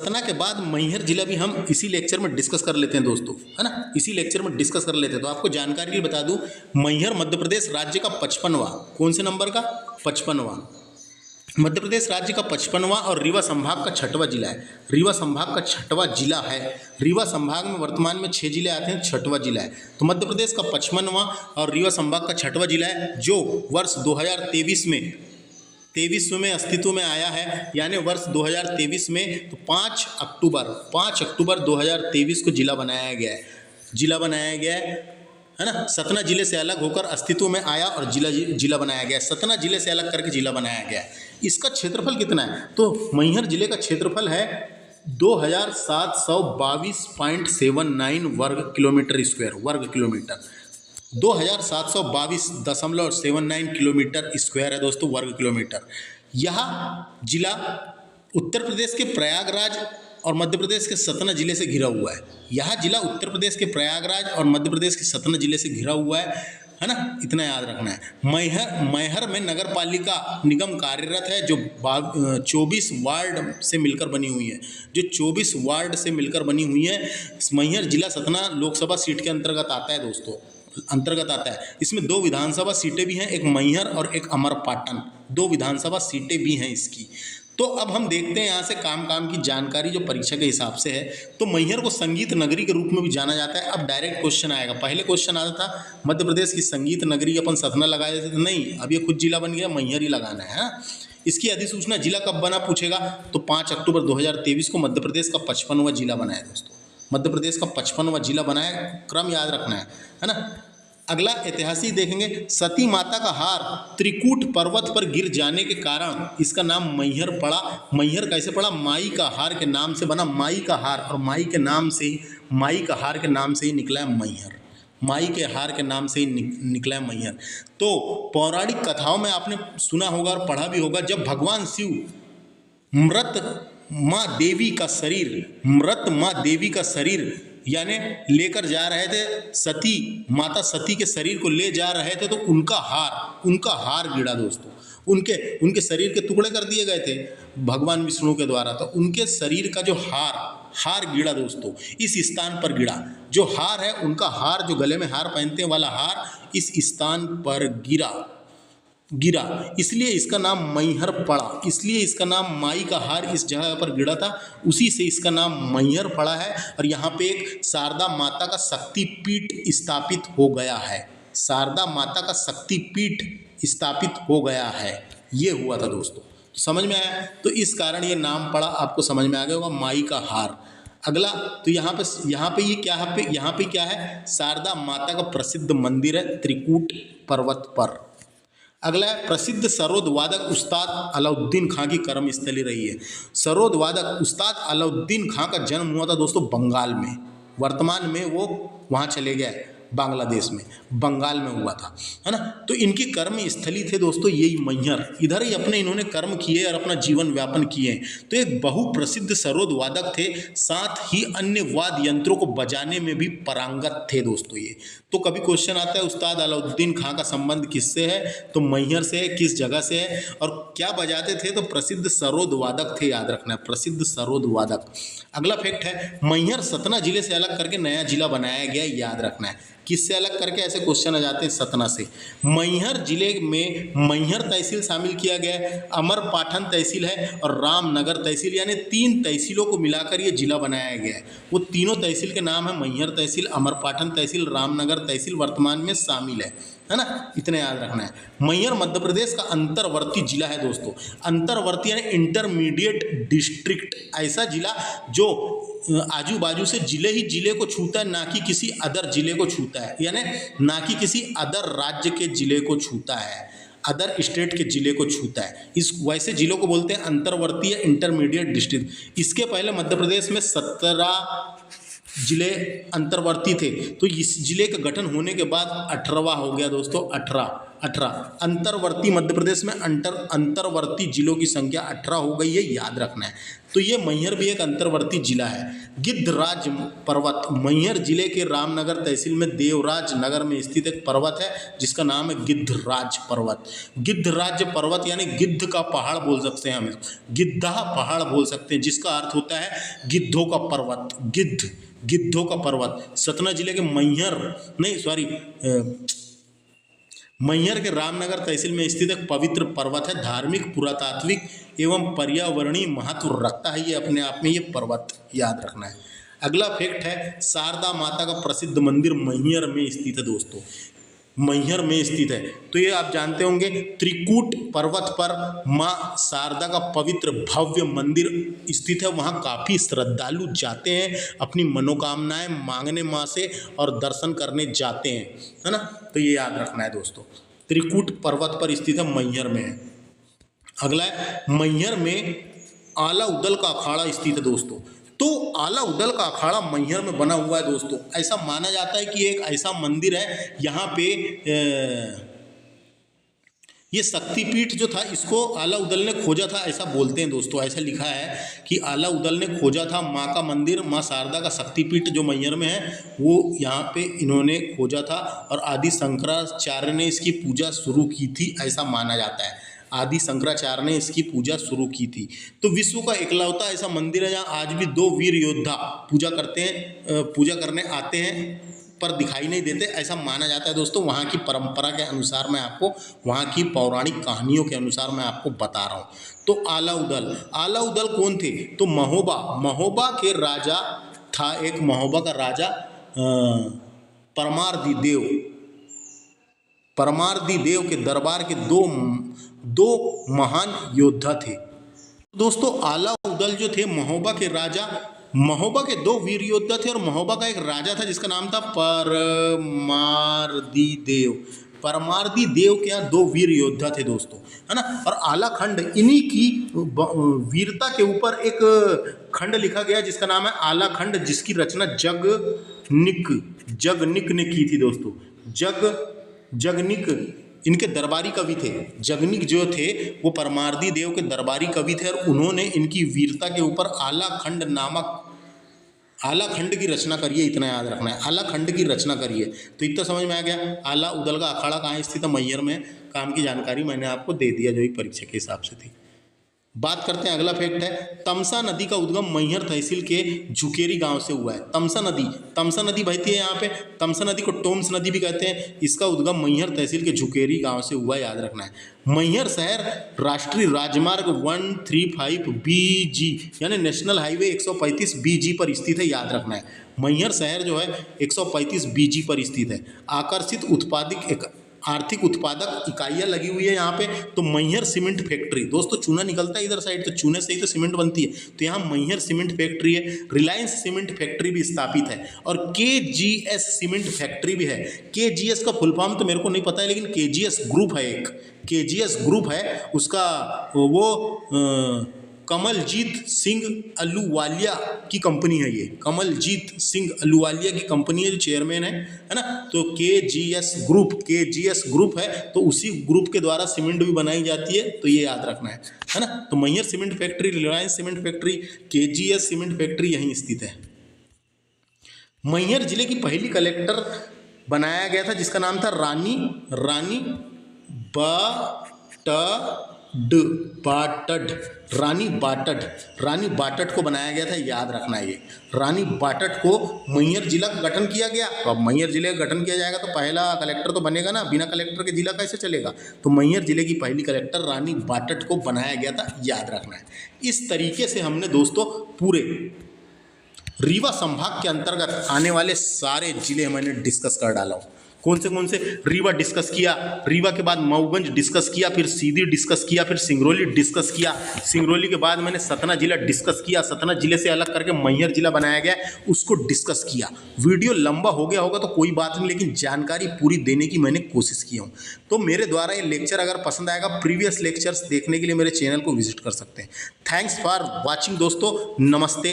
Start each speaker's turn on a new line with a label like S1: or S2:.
S1: सतना के बाद मैहर जिला भी हम इसी लेक्चर में डिस्कस कर लेते हैं दोस्तों, है ना। इसी लेक्चर में डिस्कस कर लेते हैं। तो आपको जानकारी के लिए बता दूं, मैहर मध्य प्रदेश राज्य का 55वां, कौन से नंबर का, 55वां मध्य प्रदेश राज्य का 55वां और रीवा संभाग का 6वां जिला है। रीवा संभाग का 6वां जिला है। रीवा संभाग में वर्तमान में 6 जिले आते हैं, 6वां जिला है। तो मध्य प्रदेश का 55वां और रीवा संभाग का 6वां जिला है, जो वर्ष 2023 में अस्तित्व में आया है, यानी वर्ष 2023 में। तो 5 अक्टूबर 2023 को जिला बनाया गया है ना। सतना जिले से अलग होकर अस्तित्व में आया और जिला बनाया गया। सतना जिले से अलग करके जिला बनाया गया। इसका क्षेत्रफल कितना है, तो मैहर जिले का क्षेत्रफल है 2722.79 वर्ग किलोमीटर स्क्वायर, 2722.79 किलोमीटर स्क्वायर है दोस्तों, वर्ग किलोमीटर। यह जिला उत्तर प्रदेश के प्रयागराज और मध्य प्रदेश के सतना जिले से घिरा हुआ है। यह जिला उत्तर प्रदेश के प्रयागराज और मध्य प्रदेश के सतना जिले से घिरा हुआ है ना। इतना याद रखना है। मैहर में नगर पालिका निगम कार्यरत है, जो 24 वार्ड से मिलकर बनी हुई है। मैहर जिला सतना लोकसभा सीट के अंतर्गत आता है दोस्तों, इसमें 2 विधानसभा सीटें भी हैं, एक मैहर और एक अमरपाटन, 2 विधानसभा सीटें भी हैं इसकी। तो अब हम देखते हैं यहाँ से काम की जानकारी जो परीक्षा के हिसाब से है। तो मैहर को संगीत नगरी के रूप में भी जाना जाता है। अब डायरेक्ट क्वेश्चन आएगा। पहले क्वेश्चन आता था मध्य प्रदेश की संगीत नगरी अपन सतना लगाए देते थे, नहीं, अब ये खुद जिला बन गया, मैहर ही लगाना है। इसकी अधिसूचना जिला कब बना पूछेगा, तो 5 अक्टूबर 2023 को मध्य प्रदेश का 55वां जिला बना है दोस्तों। मध्य प्रदेश का 55वां जिला बना है, क्रम याद रखना है ना। अगला ऐतिहासिक देखेंगे, सती माता का हार त्रिकूट पर्वत पर गिर जाने के कारण इसका नाम मैहर पड़ा। मैहर कैसे पड़ा, माई का हार के नाम से बना, माई का हार, और माई का हार के नाम से ही निकला है मैहर। माई के हार के नाम से ही निकला है मैहर। तो पौराणिक कथाओं में आपने सुना होगा और पढ़ा भी होगा, जब भगवान शिव मृत माँ देवी का शरीर यानी लेकर जा रहे थे, माता सती के शरीर को ले जा रहे थे, तो उनका हार गिरा दोस्तों। उनके शरीर के टुकड़े कर दिए गए थे भगवान विष्णु के द्वारा। तो उनके शरीर का जो हार गिरा दोस्तों, इस स्थान पर गिरा। जो हार है, उनका हार, जो गले में हार पहनते वाला हार, इस स्थान पर गिरा, इसलिए इसका नाम मैहर पड़ा। इसलिए इसका नाम माई का हार इस जगह पर गिरा था, उसी से इसका नाम मैहर पड़ा है। और यहाँ पे एक शारदा माता का शक्तिपीठ स्थापित हो गया है। ये हुआ था दोस्तों, समझ में आया। तो इस कारण ये नाम पड़ा, आपको समझ में आ गया होगा, माई का हार। अगला, तो यहाँ पे क्या है, शारदा माता का प्रसिद्ध मंदिर है त्रिकूट पर्वत पर। अगला है, प्रसिद्ध सरोद वादक उस्ताद अलाउद्दीन खां की कर्मस्थली रही है। सरोद वादक उस्ताद अलाउद्दीन खां का जन्म हुआ था दोस्तों बंगाल में। वर्तमान में वो वहाँ चले गए, बांग्लादेश में, बंगाल में हुआ था, है ना। तो इनकी कर्म स्थली थे दोस्तों यही मैहर। इधर ही इन्होंने कर्म किए और अपना जीवन व्यापन किए। तो एक बहुप्रसिद्ध सरोद वादक थे, साथ ही अन्य वाद्य यंत्रों को बजाने में भी पारंगत थे दोस्तों ये। तो कभी क्वेश्चन आता है, उस्ताद अलाउद्दीन खां का संबंध किससे है, तो मैहर से है। किस जगह से है और क्या बजाते थे, तो प्रसिद्ध सरोद वादक थे, याद रखना है, प्रसिद्ध सरोद वादक। अगला फैक्ट है, मैहर सतना जिले से अलग करके नया जिला बनाया गया, याद रखना है। किससे अलग करके, ऐसे क्वेश्चन आ जाते हैं सतना से। मैहर जिले में मैहर तहसील शामिल किया गया है, अमरपाटन तहसील है और रामनगर तहसील, यानी 3 तहसीलों को मिलाकर ये जिला बनाया गया है। वो तीनों तहसील के नाम है मैहर तहसील, अमरपाटन तहसील, रामनगर तहसील, वर्तमान में शामिल है ना। इतने याद रखना है। मैहर मध्य प्रदेश का अंतर्वर्ती जिला है दोस्तों। अंतर्वर्ती यानी इंटरमीडिएट डिस्ट्रिक्ट, ऐसा जिला जो आजू बाजू से जिले को छूता है, ना कि किसी अदर जिले को छूता है, यानी ना कि किसी अदर राज्य के जिले को छूता है, अदर स्टेट के जिले को छूता है। इस वैसे जिलों को बोलते हैं अंतर्वर्ती या इंटरमीडिएट डिस्ट्रिक्ट। इसके पहले मध्य प्रदेश में 17 जिले अंतर्वर्ती थे। तो इस जिले का गठन होने के बाद 18वां हो गया दोस्तों, 18। अंतर्वर्ती मध्य प्रदेश में अंतर्वर्ती जिलों की संख्या 18 हो गई है, याद रखना है। तो ये मैहर भी एक अंतर्वर्ती जिला है। गिद्धराज पर्वत मैहर जिले के रामनगर तहसील में देवराज नगर में स्थित एक पर्वत है जिसका नाम है गिद्धराज पर्वत। गिद्धराज पर्वत यानी गिद्ध का पहाड़ बोल सकते हैं, हम गिद्धा पहाड़ बोल सकते हैं, जिसका अर्थ होता है गिद्धों का पर्वत। गिद्धों का पर्वत सतना जिले के मैहर के रामनगर तहसील में स्थित एक पवित्र पर्वत है। धार्मिक, पुरातात्विक एवं पर्यावरणीय महत्व रखता है ये अपने आप में, ये पर्वत, याद रखना है। अगला फैक्ट है, शारदा माता का प्रसिद्ध मंदिर मैहर में स्थित है दोस्तों, मैहर में स्थित है। तो ये आप जानते होंगे, त्रिकूट पर्वत पर माँ शारदा का पवित्र भव्य मंदिर स्थित है। वहाँ काफ़ी श्रद्धालु जाते हैं, अपनी मनोकामनाएं मांगने माँ से और दर्शन करने जाते हैं, है ना। तो ये याद रखना है दोस्तों, त्रिकूट पर्वत पर स्थित है, मैहर में है। अगला है, मैहर में आला उदल का अखाड़ा स्थित है दोस्तों। तो आला उदल का अखाड़ा मैहर में बना हुआ है दोस्तों। ऐसा माना जाता है कि एक ऐसा मंदिर है यहाँ पे ये शक्तिपीठ जो था इसको आला उदल ने खोजा था, ऐसा बोलते हैं दोस्तों। ऐसा लिखा है कि आला उदल ने खोजा था माँ का मंदिर, माँ शारदा का शक्तिपीठ जो मैहर में है वो यहाँ पे इन्होंने खोजा था और आदि शंकराचार्य ने इसकी पूजा शुरू की थी, ऐसा माना जाता है। आदि शंकराचार्य ने इसकी पूजा शुरू की थी। तो विश्व का इकलौता ऐसा मंदिर है जहाँ आज भी 2 वीर योद्धा पूजा करने आते हैं पर दिखाई नहीं देते, ऐसा माना जाता है दोस्तों। वहाँ की परंपरा के अनुसार मैं आपको, वहाँ की पौराणिक कहानियों के अनुसार मैं आपको बता रहा हूँ। तो आला उदल कौन थे? तो महोबा के राजा था, एक महोबा का राजा परमार्दी देव के दरबार के दो महान योद्धा थे दोस्तों। आला उदल जो थे महोबा के 2 वीर योद्धा थे और महोबा का एक राजा था जिसका नाम था परमार्दी देव के यहाँ 2 वीर योद्धा थे दोस्तों, है ना। और आलाखंड, इन्हीं की वीरता के ऊपर एक खंड लिखा गया जिसका नाम है आलाखंड, जिसकी रचना जगनिक ने की थी दोस्तों। जगनिक इनके दरबारी कवि थे। जगनिक जो थे वो परमार्दी देव के दरबारी कवि थे और उन्होंने इनकी वीरता के ऊपर आलाखंड की रचना करिए, इतना याद रखना है, आलाखंड की रचना करिए। तो इतना समझ में आ गया। आला उदल का अखाड़ा कहाँ स्थित है? मैहर में। काम की जानकारी मैंने आपको दे दिया जो ही परीक्षा के हिसाब से थी। बात करते हैं, अगला फैक्ट है, तमसा नदी का उद्गम मैहर तहसील के झुकेरी गांव से हुआ है। तमसा नदी बहती है यहाँ पे। तमसा नदी को टोम्स नदी भी कहते हैं। इसका उद्गम मैहर तहसील के झुकेरी गांव से हुआ है, याद रखना है। मैहर शहर राष्ट्रीय राजमार्ग 135 BG यानी नेशनल हाईवे 135 BG पर स्थित है, याद रखना है। मैहर शहर जो है 135 BG पर स्थित है। आर्थिक उत्पादक इकाइयाँ लगी हुई है यहाँ पे। तो मैहर सीमेंट फैक्ट्री दोस्तों, चूना निकलता है इधर साइड, तो चूने से ही तो सीमेंट बनती है। तो यहाँ मैहर सीमेंट फैक्ट्री है। रिलायंस सीमेंट फैक्ट्री भी स्थापित है और KGS सीमेंट फैक्ट्री भी है। KGS का फुल फॉर्म तो मेरे को नहीं पता है, लेकिन KGS ग्रुप है, एक KGS ग्रुप है उसका, वो कमलजीत सिंह अहलूवालिया की कंपनी है। ये कमलजीत सिंह अहलूवालिया की कंपनी है, जो चेयरमैन है ना। तो KGS ग्रुप है, तो उसी ग्रुप के द्वारा सीमेंट भी बनाई जाती है, तो ये याद रखना है ना। तो Maihar cement factory, Reliance cement factory, KGS cement factory यहीं स्थित है। मैहर जिले की पहली कलेक्टर बनाया गया था जिसका नाम था रानी बाटड को बनाया गया था, याद रखना है ये। रानी बाटड को मैहर जिला का गठन किया गया। तो अब मैहर जिले का गठन किया जाएगा तो पहला कलेक्टर तो बनेगा ना, बिना कलेक्टर के जिला कैसे चलेगा। तो मैहर जिले की पहली कलेक्टर रानी बाटड को बनाया गया था, याद रखना है। इस तरीके से हमने दोस्तों पूरे रीवा संभाग के अंतर्गत आने वाले सारे जिले मैंने डिस्कस कर डाला हूँ। कौन से रीवा डिस्कस किया, रीवा के बाद मऊगंज डिस्कस किया, फिर सीधी डिस्कस किया, फिर सिंगरौली डिस्कस किया, सिंगरौली के बाद मैंने सतना जिला डिस्कस किया, सतना जिले से अलग करके मैहर जिला बनाया गया, उसको डिस्कस किया। वीडियो लंबा हो गया होगा तो कोई बात नहीं, लेकिन जानकारी पूरी देने की मैंने कोशिश की हूँ। तो मेरे द्वारा ये लेक्चर अगर पसंद आएगा, प्रीवियस लेक्चर्स देखने के लिए मेरे चैनल को विजिट कर सकते हैं। थैंक्स फॉर वॉचिंग दोस्तों, नमस्ते।